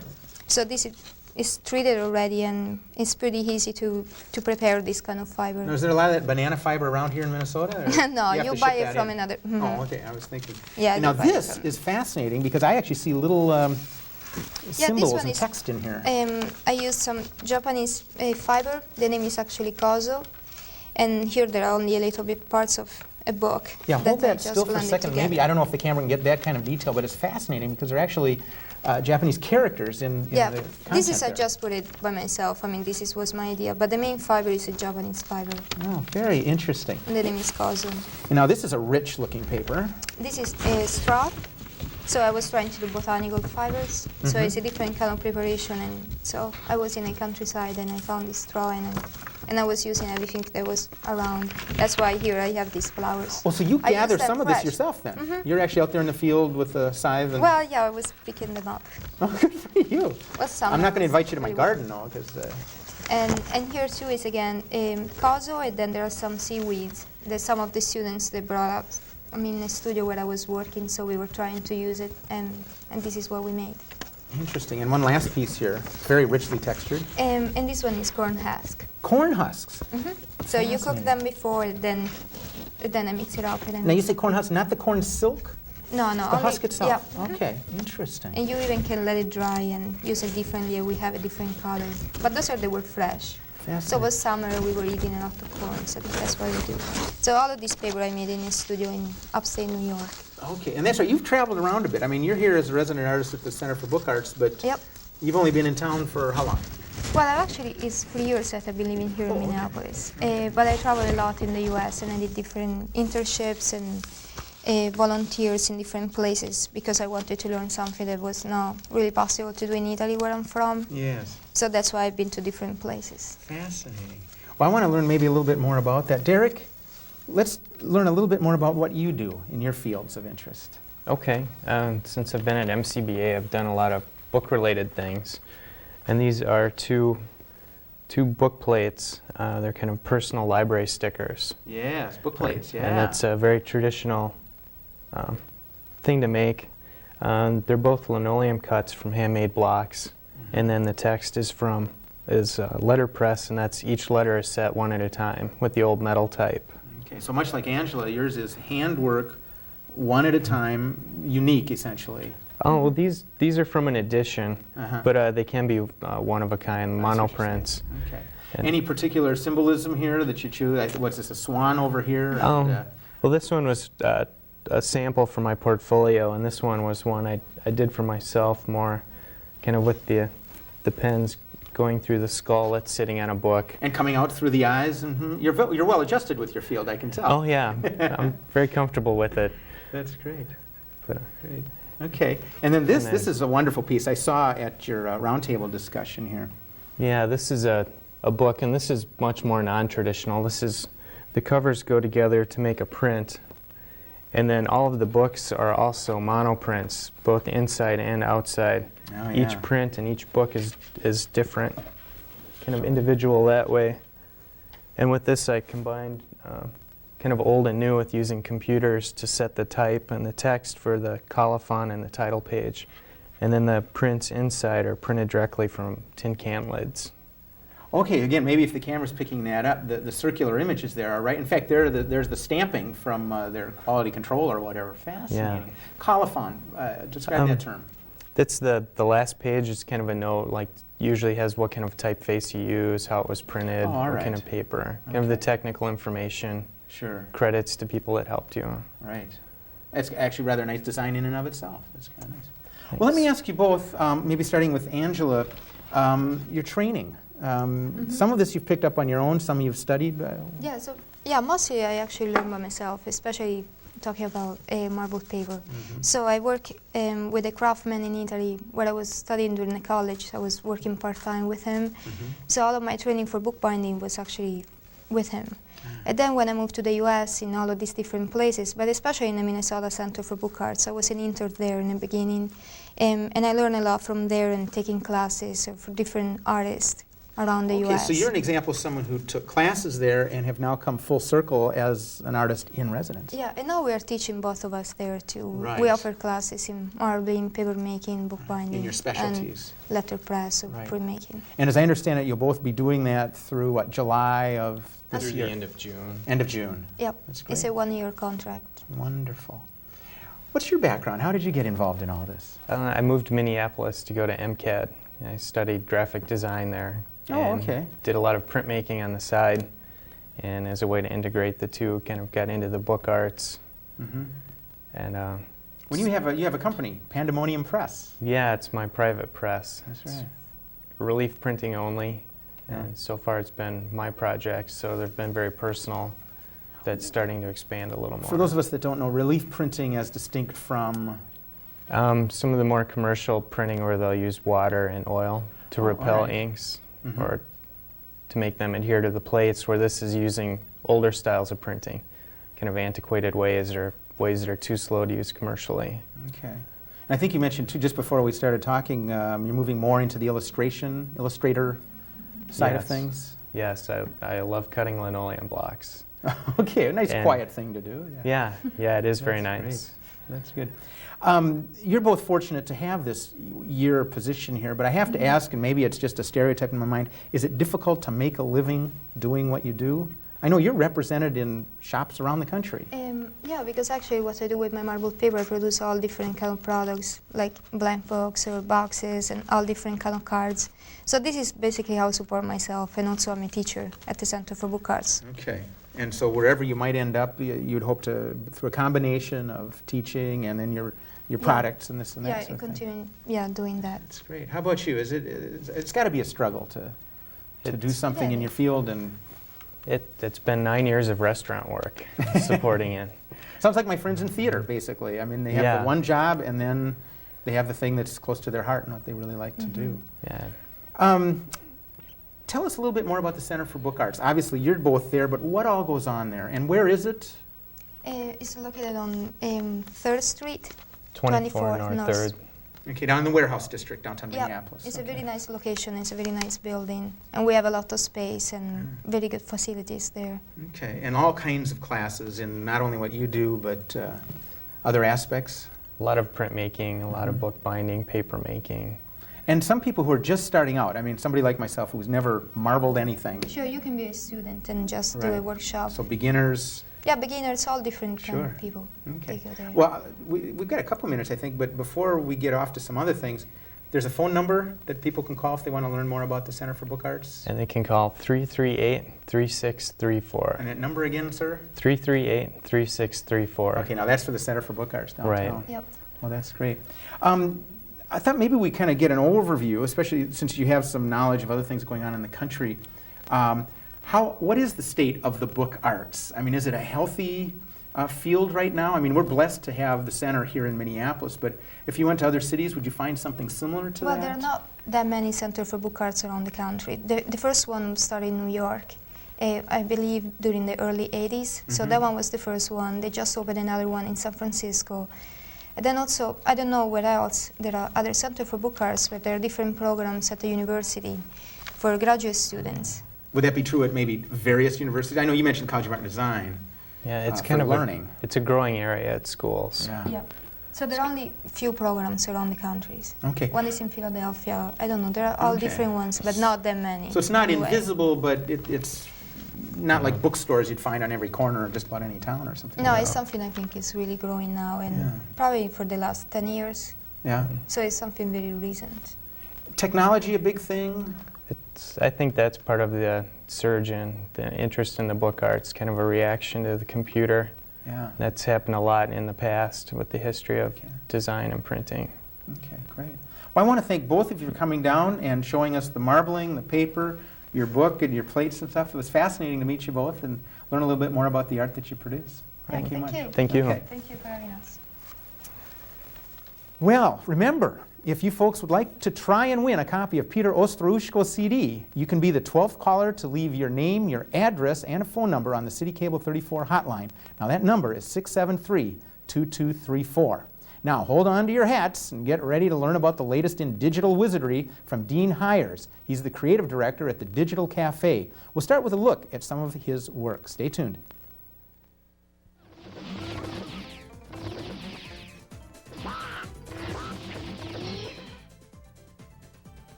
So this is it's treated already, and it's pretty easy to prepare this kind of fiber. Now, is there a lot of that banana fiber around here in Minnesota? or No, have you to buy ship it that from in? another. Oh, okay. I was thinking. Yeah. Now you buy it this from- is fascinating because I actually see little symbols one and is- text in here. I used some Japanese fiber. The name is actually kozo, and here there are only a little bit parts of a book. Yeah, hold I that just still for a blended second. Maybe, together. I don't know if the camera can get that kind of detail, but it's fascinating because they're actually Japanese characters in Yeah, the this is I content there. just put it by myself. I mean, this was my idea, but the main fiber is a Japanese fiber, Oh, very interesting. and the name is kozo. And now this is a rich looking paper. This is a straw. So I was trying to do botanical fibers. So it's a different kind of preparation, and so I was in a countryside and I found this straw, and I was using everything that was around. That's why here I have these flowers. Well, so you I gather use them some of this fresh. yourself then? You're actually out there in the field with the scythe? And Well, yeah, I was picking them up. Oh, good for you. Well, some I'm not going to was invite you to my pretty well. garden though, because And here too is again kozo, and then there are some seaweeds that some of the students they brought up. I mean, a studio where I was working, so we were trying to use it, and this is what we made. interesting. And one last piece here, very richly textured. And this one is corn husk. Corn husks. So you cook Fascinating. them before, then I mix it up. And Now you say corn husks, not the corn silk? no, The only, husk itself? Yeah. Okay, interesting. And you even can let it dry and use it differently. We have a different color. But those are they were fresh. So it Fascinating. was summer, we were eating a lot of corn, so that's what we do. So all of this paper I made in a studio in upstate New York. Okay, and that's right, you've traveled around a bit. I mean, you're here as a resident artist at the Center for Book Arts, but Yep. you've only been in town for how long? Well, actually, it's 3 years that I've been living here in Minneapolis. But I travel a lot in the U.S. and I did different internships and volunteers in different places because I wanted to learn something that was not really possible to do in Italy, where I'm from. Yes. So that's why I've been to different places. Fascinating. Well, I want to learn maybe a little bit more about that. Derek, let's learn a little bit more about what you do in your fields of interest. Okay, since I've been at MCBA, I've done a lot of book-related things, and these are two book plates. They're kind of personal library stickers. Yes, book plates, And it's a very traditional thing to make. They're both linoleum cuts from handmade blocks, and then the text is letterpress, and that's each letter is set one at a time with the old metal type. Okay, so much like Angela, yours is handwork, one at a time, unique essentially. Oh, well, these are from an edition, Uh-huh. but they can be one of a kind, That's what you're monoprints. saying. Okay. And- Any particular symbolism here that you choose? What's this, a swan over here? And, Well, this one was a sample for my portfolio, and this one was one I did for myself, more kind of with the pens going through the skull that's sitting on a book. and coming out through the eyes. You're well adjusted with your field, I can tell. Oh yeah, I'm very comfortable with it. That's great. But, Great. Okay, and then this And then- is a wonderful piece I saw at your roundtable discussion here. yeah, this is a book, and this is much more non-traditional. The covers go together to make a print, and then all of the books are also monoprints, both inside and outside. Oh, yeah. Each print and each book is different, kind of individual that way. And with this, I combined kind of old and new with using computers to set the type and the text for the colophon and the title page. And then the prints inside are printed directly from tin can lids. Okay, again, maybe if the camera's picking that up, the circular images there are right. In fact, there's the stamping from their quality control or whatever. Fascinating. Yeah. Colophon, describe that term. That's the last page is kind of a note, like usually has what kind of typeface you use, how it was printed, Oh, all what kind right. of paper, kind of the technical information, Sure, credits to people that helped you. right. That's actually rather nice design in and of itself. That's kind of nice. Well, let me ask you both, maybe starting with Angela, your training. Some of this you've picked up on your own, some you've studied. Yeah, mostly I actually learn by myself, especially talking about marble paper. So I work with a craftsman in Italy where I was studying during the college. I was working part-time with him. So all of my training for bookbinding was actually with him. And then when I moved to the US in all of these different places, but especially in the Minnesota Center for Book Arts, I was an intern there in the beginning. And I learned a lot from there and taking classes for different artists. around the Okay, U.S. so you're an example of someone who took classes there and have now come full circle as an artist in residence. Yeah, and now we are teaching both of us there too. Right. We offer classes in marbling, papermaking, bookbinding, In your specialties. and letterpress or Right. printmaking. And as I understand it, you'll both be doing that through, what, July of this Through year? the end of June. End of June. Yep, That's it's great. a 1-year contract. Wonderful. What's your background? How did you get involved in all this? I moved to Minneapolis to go to MCAT. I studied graphic design there. Oh, and okay. Did a lot of printmaking on the side. And as a way to integrate the two, kind of got into the book arts. Mm-hmm. And When you have a company, Pandemonium Press. yeah, it's my private press. That's It's right. relief printing only. Yeah. And so far it's been my project, so they've been very personal. That's starting to expand a little more. For those of us that don't know, relief printing as distinct from... Some of the more commercial printing where they'll use water and oil to Oh, repel alright. inks Mhm. or to make them adhere to the plates, where this is using older styles of printing, kind of antiquated ways or ways that are too slow to use commercially. Okay. And I think you mentioned, too, just before we started talking, you're moving more into the illustrator side of Yes. things. Yes, I love cutting linoleum blocks. Okay, a nice And- quiet thing to do. Yeah, yeah, it is very That's nice. great. That's good. You're both fortunate to have this year position here, but I have to ask, and maybe it's just a stereotype in my mind, is it difficult to make a living doing what you do? I know you're represented in shops around the country. Yeah, because actually what I do with my marbled paper, I produce all different kind of products, like blank books or boxes and all different kind of cards. So this is basically how I support myself, and also I'm a teacher at the Center for Book Arts. Okay. And so wherever you might end up, you'd hope to, through a combination of teaching and then your products and this and that Yeah, sort I of thing. continue doing that. That's great. How about you? It's got to be a struggle to do It's- something in Yeah. your field, and It's been 9 years of restaurant work supporting it. sounds like my friends in theater, basically. I mean, they have Yeah. the one job, and then they have the thing that's close to their heart and what they really like to do. Yeah. Tell us a little bit more about the Center for Book Arts. Obviously, you're both there, but what all goes on there, and where is it? It's located on 3rd Street, 24 North North. 3rd. Okay, down in the Warehouse District, downtown Yeah, Minneapolis. it's Okay. a very nice location, it's a very nice building, and we have a lot of space and very good facilities there. Okay, and all kinds of classes in not only what you do, but other aspects. A lot of printmaking, a lot of bookbinding, paper making. And some people who are just starting out, I mean, somebody like myself who's never marbled anything. Sure, you can be a student and just do a Right. workshop. So beginners. Yeah, beginners, all different kind Sure. of people. Okay. They go there. Well, we've got a couple minutes, I think, but before we get off to some other things, there's a phone number that people can call if they want to learn more about the Center for Book Arts. And they can call 338-3634. And that number again, sir? 338-3634. Okay, now that's for the Center for Book Arts downtown. Right. Yep. Well, that's great. I thought maybe we kind of get an overview, especially since you have some knowledge of other things going on in the country. What is the state of the book arts? I mean, is it a healthy field right now? I mean, we're blessed to have the center here in Minneapolis, but if you went to other cities, would you find something similar to Well, that? there are not that many centers for book arts around the country. The first one started in New York, I believe during the early 80s. So that one was the first one. They just opened another one in San Francisco. And then also, I don't know where else, there are other centers for book arts, but there are different programs at the university for graduate students. Would that be true at maybe various universities? I know you mentioned College of Art and Design. Yeah, it's for kind of learning. It's a growing area at schools. Yeah. Yeah. So there are only few programs around the countries. Okay. One is in Philadelphia. I don't know. There are all Okay. different ones, but not that many. So it's not anyway. invisible, but it's not like bookstores you'd find on every corner of just about any town or something. No, it's something I think is really growing now, and Yeah. probably for the last 10 years. Yeah. So it's something very recent. Technology a big thing? I think that's part of the surge in the interest in the book arts, kind of a reaction to the computer. Yeah. That's happened a lot in the past with the history of Okay. design and printing. Okay, great. Well, I want to thank both of you for coming down and showing us the marbling, the paper, your book, and your plates and stuff. It was fascinating to meet you both and learn a little bit more about the art that you produce. Thank you Thank much. you. Thank you. Okay. Thank you for having us. Well, remember, if you folks would like to try and win a copy of Peter Ostroushko's CD, you can be the 12th caller to leave your name, your address, and a phone number on the City Cable 34 hotline. Now, that number is 673-2234. Now hold on to your hats and get ready to learn about the latest in digital wizardry from Dean Hyers. He's the creative director at the Digital Cafe. We'll start with a look at some of his work. Stay tuned.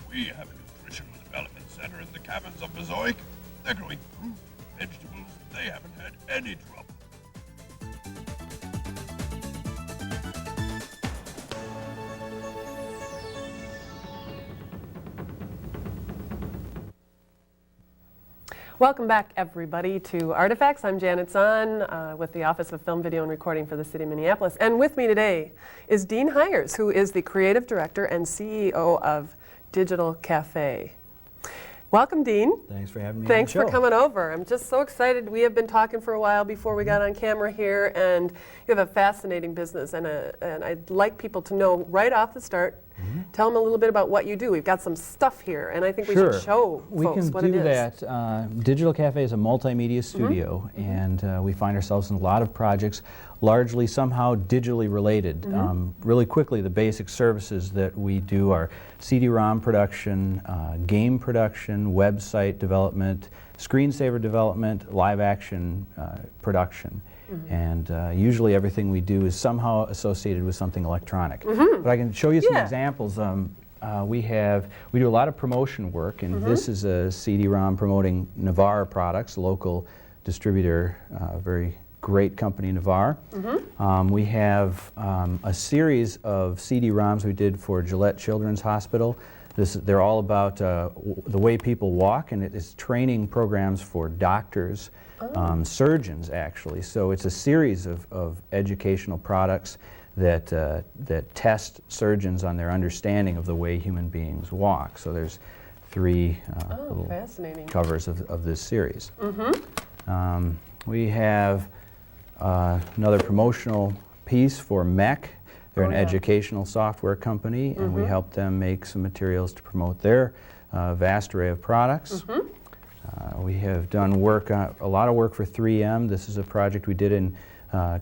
We have a nutritional development center in the cabins of Mozoic. They're growing fruit, vegetables, they haven't had any trouble. Welcome back, everybody, to Artifacts. I'm Janet Zahn with the Office of Film, Video, and Recording for the City of Minneapolis. And with me today is Dean Hyers, who is the creative director and CEO of Digital Cafe. Welcome, Dean. Thanks for having me. Thanks on the for show. coming over. I'm just so excited. We have been talking for a while before we got on camera here, and you have a fascinating business, and I'd like people to know right off the start. Tell them a little bit about what you do. We've got some stuff here, and I think we should show folks what it is. We can do that. Digital Cafe is a multimedia studio, and we find ourselves in a lot of projects, largely somehow digitally related. Really quickly, the basic services that we do are CD-ROM production, game production, website development, screensaver development, live-action production. And usually everything we do is somehow associated with something electronic. But I can show you some examples. We do a lot of promotion work, and this is a CD-ROM promoting Navarre products, local distributor, very great company, Navarre. We have a series of CD-ROMs we did for Gillette Children's Hospital. They're all about the way people walk, and it is training programs for doctors, surgeons actually. So it's a series of educational products that test surgeons on their understanding of the way human beings walk. So there's three little covers of this series. We have another promotional piece for MEC. They're an educational software company, and we help them make some materials to promote their vast array of products. We have done a lot of work for 3M. This is a project we did in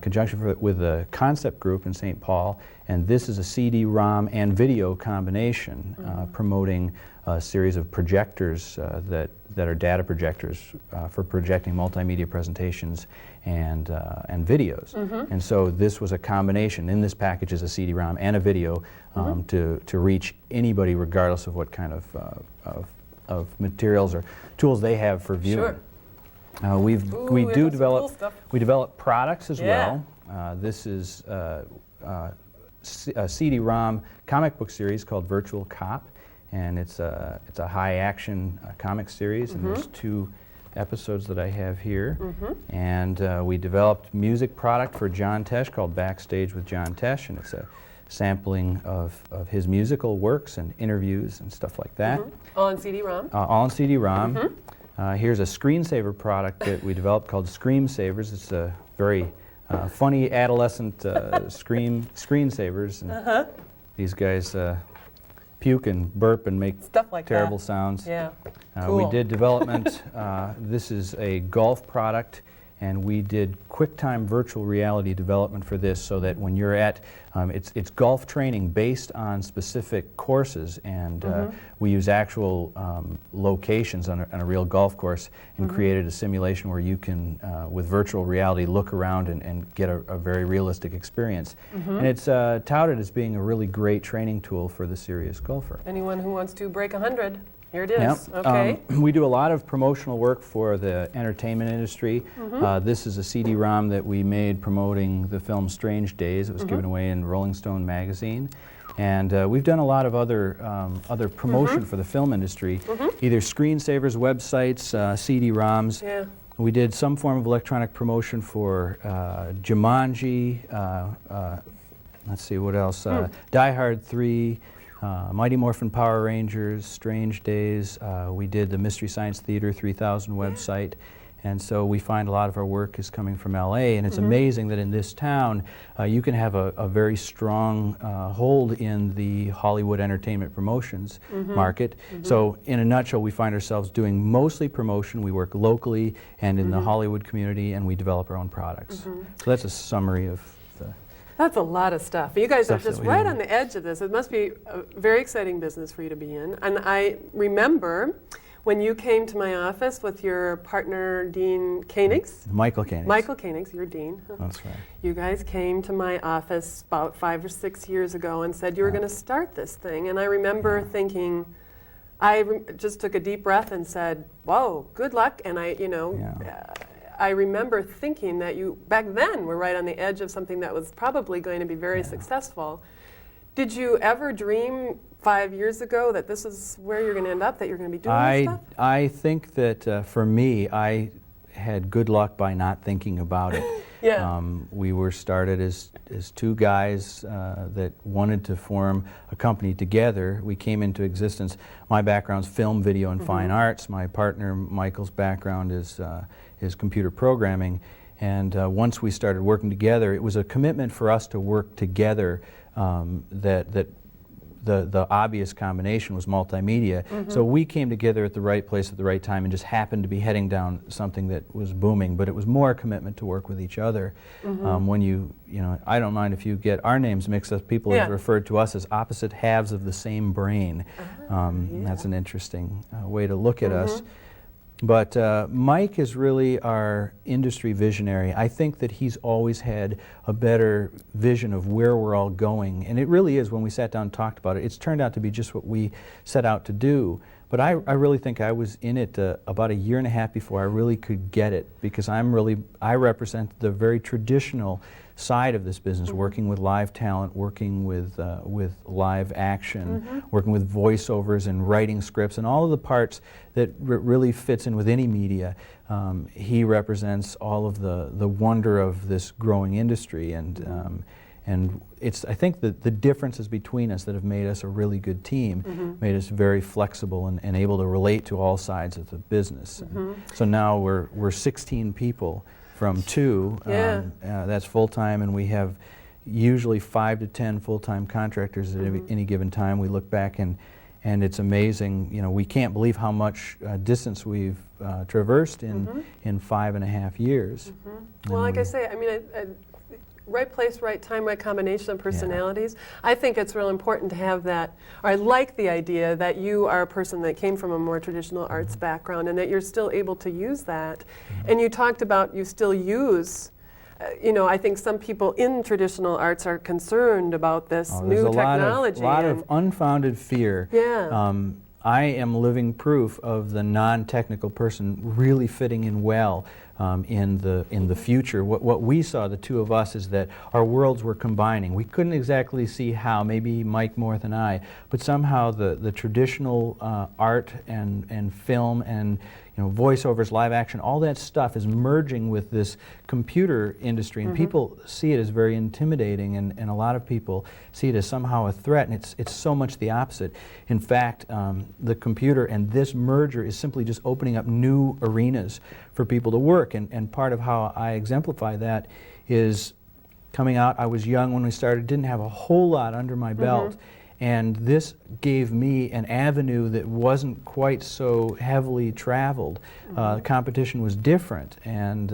conjunction with a concept group in St. Paul, and this is a CD-ROM and video combination promoting a series of projectors that are data projectors for projecting multimedia presentations and videos. And so this was a combination. In this package is a CD-ROM and a video to reach anybody regardless of what kind of materials or tools they have for viewing. We develop products as well. This is a CD-ROM comic book series called Virtual Cop, and it's a high action comic series, and there's 2 episodes that I have here. And we developed music product for John Tesh called Backstage with John Tesh, and it's a sampling of his musical works and interviews and stuff like that. All in CD-ROM? All in CD-ROM. Here's a screensaver product that we developed called Screamsavers. It's a very funny adolescent screensavers. And these guys puke and burp and make stuff like terrible sounds. Cool. We did development. This is a golf product, and we did QuickTime virtual reality development for this, so that when you're at, it's golf training based on specific courses, and we use actual locations on a real golf course, and created a simulation where you can, with virtual reality, look around and get a very realistic experience. And it's touted as being a really great training tool for the serious golfer. Anyone who wants to break 100. Here it is. Okay. We do a lot of promotional work for the entertainment industry. This is a CD-ROM that we made promoting the film Strange Days. It was given away in Rolling Stone magazine. And we've done a lot of other promotion for the film industry, either screensavers, websites, CD-ROMs. We did some form of electronic promotion for Jumanji, let's see what else, Die Hard 3, Mighty Morphin Power Rangers, Strange Days. We did the Mystery Science Theater 3000 website. And so we find a lot of our work is coming from LA, and it's amazing that in this town you can have a very strong hold in the Hollywood entertainment promotions market. So in a nutshell, we find ourselves doing mostly promotion. We work locally and in the Hollywood community, and we develop our own products. So that's a summary of the... That's a lot of stuff. You guys are Stuff that just we right do. on the edge of this. It must be a very exciting business for you to be in. And I remember when you came to my office with your partner, Dean Koenigs. Michael Koenigs. Michael Koenigs, your dean. That's right. You guys came to my office about 5 or 6 years ago and said you were going to start this thing. And I remember thinking, just took a deep breath and said, whoa, good luck. And I remember thinking that you, back then, were right on the edge of something that was probably going to be very successful. Did you ever dream 5 years ago that this is where you're going to end up, that you're going to be doing this stuff? I think that for me, I had good luck by not thinking about it. We were started as two guys that wanted to form a company together. We came into existence. My background's film, video, and fine arts. My partner, Michael's background is computer programming. And once we started working together, it was a commitment for us to work together that the obvious combination was multimedia. So we came together at the right place at the right time and just happened to be heading down something that was booming, but it was more a commitment to work with each other. When you know, I don't mind if you get our names mixed up. People have referred to us as opposite halves of the same brain. That's an interesting way to look at us. But Mike is really our industry visionary. I think that he's always had a better vision of where we're all going. And it really is, when we sat down and talked about it, it's turned out to be just what we set out to do. But I really think I was in it about 1.5 years before I really could get it, because I represent the very traditional side of this business, working with live talent, working with live action, working with voiceovers and writing scripts and all of the parts that really fits in with any media. He represents all of the wonder of this growing industry, and it's, I think, the differences between us that have made us a really good team, made us very flexible and able to relate to all sides of the business. So now we're 16 people from 2. That's full-time, and we have usually 5 to 10 full-time contractors at any given time. We look back and it's amazing. You know, we can't believe how much distance we've traversed in 5.5 years. Well, like I say, I mean, right place, right time, right combination of personalities. I think it's real important to have that, or I like the idea that you are a person that came from a more traditional arts background and that you're still able to use that. And you talked about you still use, you know, I think some people in traditional arts are concerned about this new technology. There's a lot of unfounded fear. I am living proof of the non-technical person really fitting in well in the future. What we saw, the two of us, is that our worlds were combining. We couldn't exactly see how, maybe Mike more than I, but somehow the traditional art and film and voiceovers, live action, all that stuff is merging with this computer industry, and people see it as very intimidating, and a lot of people see it as somehow a threat, and it's so much the opposite. In fact, the computer and this merger is simply just opening up new arenas for people to work, and part of how I exemplify that is coming out. I was young when we started, didn't have a whole lot under my belt, and this gave me an avenue that wasn't quite so heavily traveled. Competition was different, and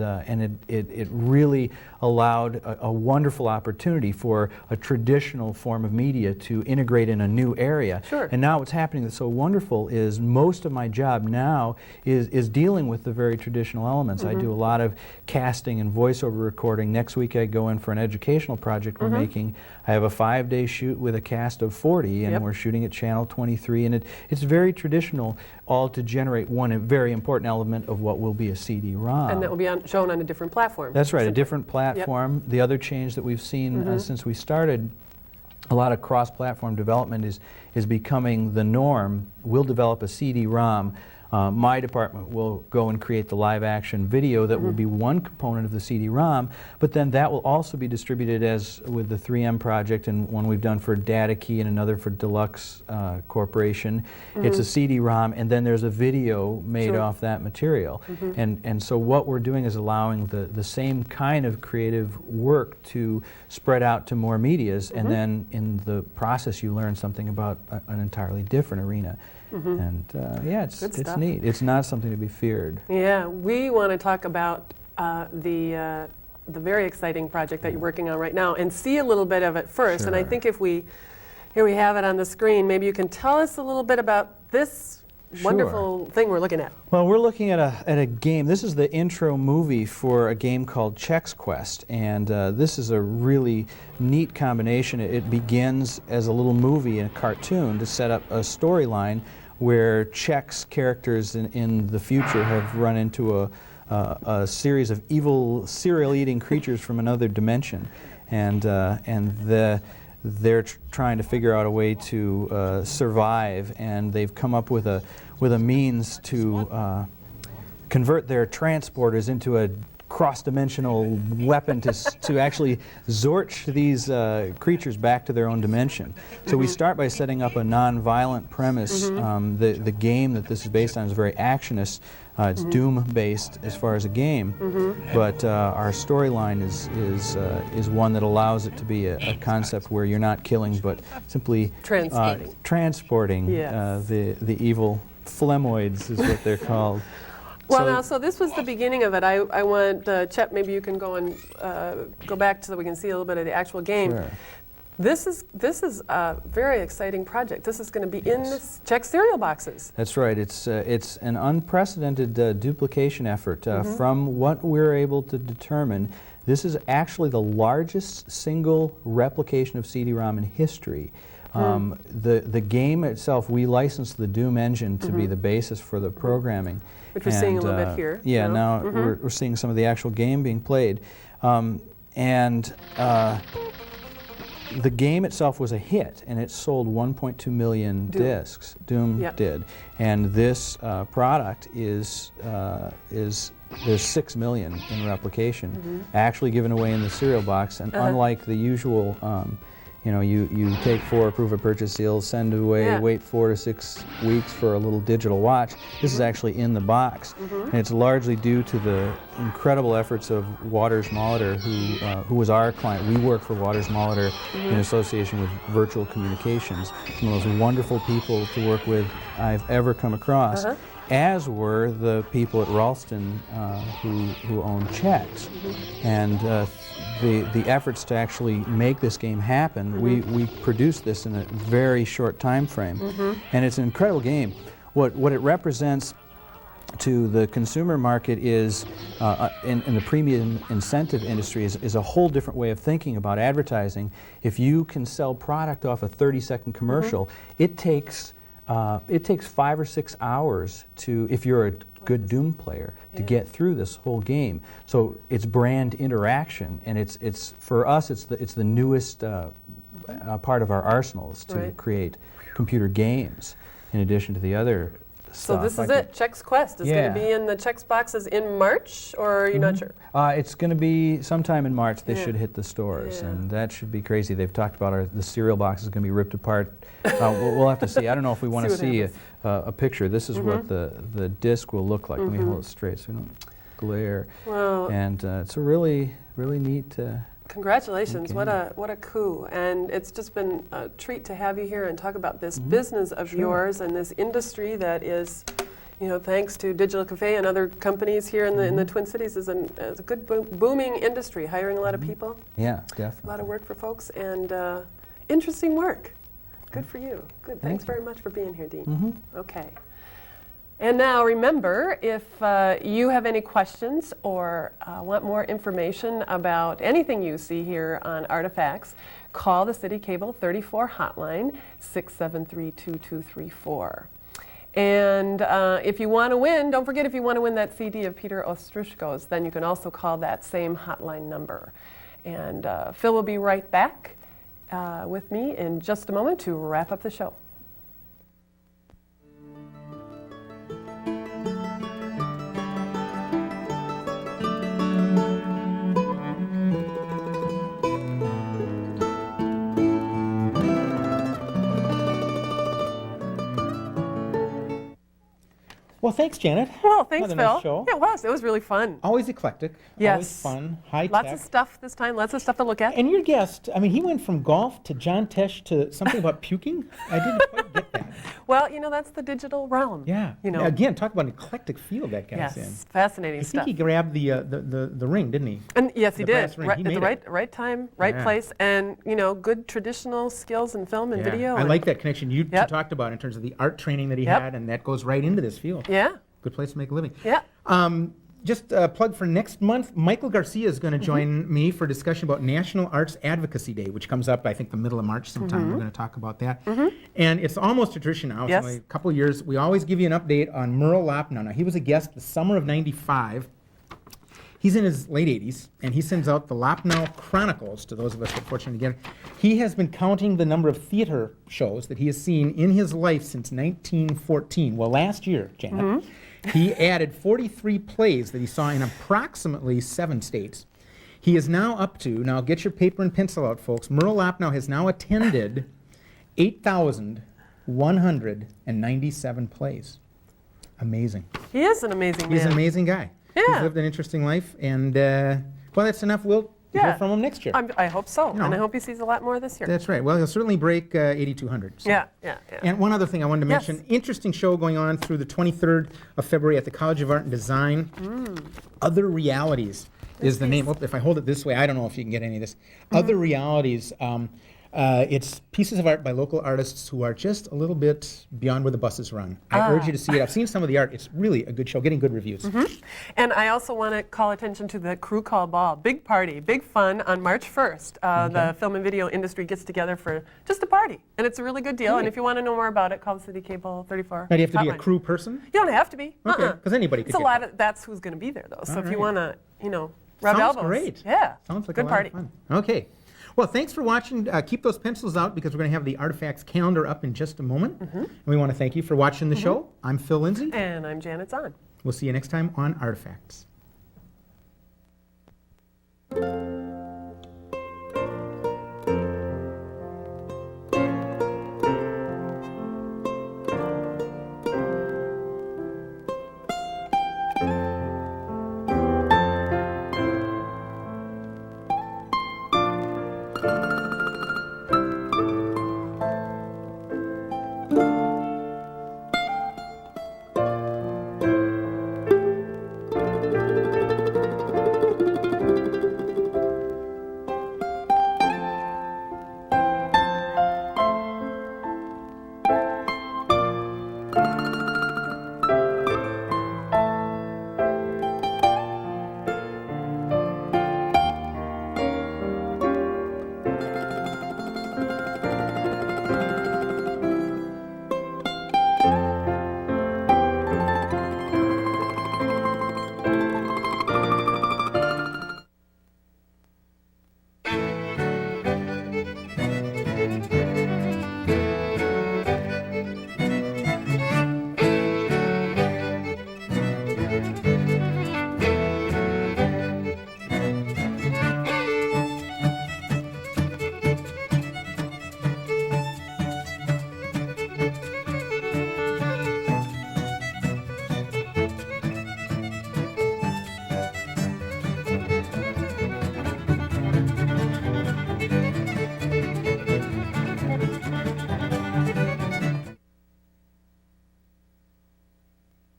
it really allowed a wonderful opportunity for a traditional form of media to integrate in a new area. And now what's happening that's so wonderful is most of my job now is dealing with the very traditional elements. I do a lot of casting and voiceover recording. Next week I go in for an educational project we're making. I have a 5-day shoot with a cast of 40, and we're shooting at Channel 23, and it's very traditional, all to generate one very important element of what will be a CD-ROM. And that will be shown on a different platform. That's right, a different platform. The other change that we've seen since we started, a lot of cross-platform development is becoming the norm. We'll develop a CD-ROM My department will go and create the live action video that will be one component of the CD-ROM, but then that will also be distributed as with the 3M project and one we've done for Dada Key and another for Deluxe Corporation. It's a CD-ROM and then there's a video made off that material. And so what we're doing is allowing the same kind of creative work to spread out to more medias, and then in the process you learn something about an entirely different arena. And yeah, it's neat. It's not something to be feared. Yeah, we want to talk about the very exciting project that you're working on right now and see a little bit of it first. And I think if here we have it on the screen, maybe you can tell us a little bit about this wonderful thing we're looking at. Well, we're looking at a game. This is the intro movie for a game called Chex Quest, and this is a really neat combination. It begins as a little movie, a cartoon, to set up a storyline where Chex characters in the future have run into a series of evil cereal-eating creatures from another dimension, and they're trying to figure out a way to survive, and they've come up with a means to convert their transporters into a cross-dimensional weapon to actually zorch these creatures back to their own dimension. So we start by setting up a non-violent premise. The game that this is based on is very actionist. It's Doom-based as far as a game, but our storyline is one that allows it to be a concept where you're not killing, but simply transporting the evil phlemoids is what they're called. Well, now, so this was the beginning of it. I want, Chet, maybe you can go and go back so we can see a little bit of the actual game. Sure. This is a very exciting project. This is going to be in this Chex cereal boxes. That's right. It's an unprecedented duplication effort. From what we're able to determine, this is actually the largest single replication of CD-ROM in history. The game itself, we licensed the Doom engine to be the basis for the programming. Which we're seeing a little bit here. Yeah, now we're seeing some of the actual game being played. The game itself was a hit, and it sold 1.2 million discs. Doom did. And this product there's 6 million in replication, actually given away in the cereal box. And unlike the usual, you take 4 proof of purchase seals, send away, wait 4 to 6 weeks for a little digital watch. This is actually in the box, and it's largely due to the incredible efforts of Waters Molitor, who was our client. We work for Waters Molitor in association with Virtual Communications. Some of the most wonderful people to work with I've ever come across. As were the people at Ralston who own Chex. And the efforts to actually make this game happen, we produced this in a very short time frame. And it's an incredible game. What it represents to the consumer market is, in the premium incentive industry, is a whole different way of thinking about advertising. If you can sell product off a 30-second commercial, it takes 5 or 6 hours to, if you're a good Doom player, to get through this whole game. So it's brand interaction, and it's for us it's the newest part of our arsenal is to create computer games in addition to the other stuff. So this is it. Chex Quest is going to be in the Chex boxes in March, or are you not sure? It's going to be sometime in March. They should hit the stores, and that should be crazy. They've talked about the cereal box is going to be ripped apart. We'll have to see. I don't know if we want to see a picture. This is what the disc will look like. Let me hold it straight so we don't glare. Wow. And it's a really, really neat. Congratulations! What a coup! And it's just been a treat to have you here and talk about this business of yours and this industry that is, thanks to Digital Cafe and other companies here in the Twin Cities, is a good booming industry, hiring a lot of people. Yeah, definitely. A lot of work for folks and interesting work. Good for you. Good. Thanks very much for being here, Dean. Okay. And now remember, if you have any questions or want more information about anything you see here on Artifacts, call the City Cable 34 hotline, 673-2234. And if you want to win, don't forget, if you want to win that CD of Peter Ostroushko's, then you can also call that same hotline number. And Phil will be right back with me in just a moment to wrap up the show. Well, thanks, Janet. Well, thanks, Another Phil. nice show. Yeah, it was. It was really fun. Always eclectic. Yes. Always fun. High Lots tech. of stuff this time. Lots of stuff to look at. And your guest, I mean, he went from golf to John Tesh to something about puking. I didn't quite get that. Well, you know, that's the digital realm. Yeah. You know. Again, talk about an eclectic field that guy's in. Yes, fascinating I stuff. think he grabbed the ring, didn't he? And yes, he the brass did. ring. Right, He at the made it. right time, right Yeah. place, and you know, good traditional skills in film and Yeah. video. I and- like that connection you Yep. talked about in terms of the art training that he Yep. had, and that goes right into this field. Yeah. Good place to make a living. Yeah. Just a plug for next month, Michael Garcia is going to Mm-hmm. join me for a discussion about National Arts Advocacy Day, which comes up, I think, the middle of March sometime. We're going to talk about that. And it's almost a tradition now. Mm-hmm. Yes. It's only a couple of years. We always give you an update on Merle Lopnow. Now, he was a guest the summer of '95. He's in his late 80s, and he sends out the Lopnow Chronicles to those of us that are fortunate to get it. He has been counting the number of theater shows that he has seen in his life since 1914. Well, last year, Janet, he added 43 plays that he saw in approximately 7 states. He is now up to, now get your paper and pencil out, folks, Merle Lopnow has now attended 8,197 plays. Amazing. He is an amazing He's man. an amazing guy. Yeah. He's lived an interesting life, and well, that's enough. We'll hear Yeah. from him next year. I hope so, You know. and I hope he sees a lot more this year. That's right. Well, he'll certainly break 8,200. so. Yeah. And one other thing I wanted to Yes. mention, interesting show going on through the 23rd of February at the College of Art and Design. Other Realities is the name. If I hold it this way, I don't know if you can get any of this. Other Realities, it's pieces of art by local artists who are just a little bit beyond where the buses run. I urge you to see it. I've seen some of the art. It's really a good show, getting good reviews. And I also want to call attention to the Crew Call Ball. Big party, big fun on March 1st. The film and video industry gets together for just a party. And it's a really good deal. And if you want to know more about it, call the City Cable 34. Now, do you have to be a hotline. crew person? You don't have to be. Okay, because anybody could It's a get lot that. of, that's who's going to be there, though. So All if you right. want to, you know, rub Sounds elbows. great. Yeah. Sounds like good a lot party. of fun. Okay. Well, thanks for watching. Keep those pencils out because we're going to have the Artifacts calendar up in just a moment. And we want to thank you for watching the show. I'm Phill Lindsay. And I'm Janet Zahn. We'll see you next time on Artifacts.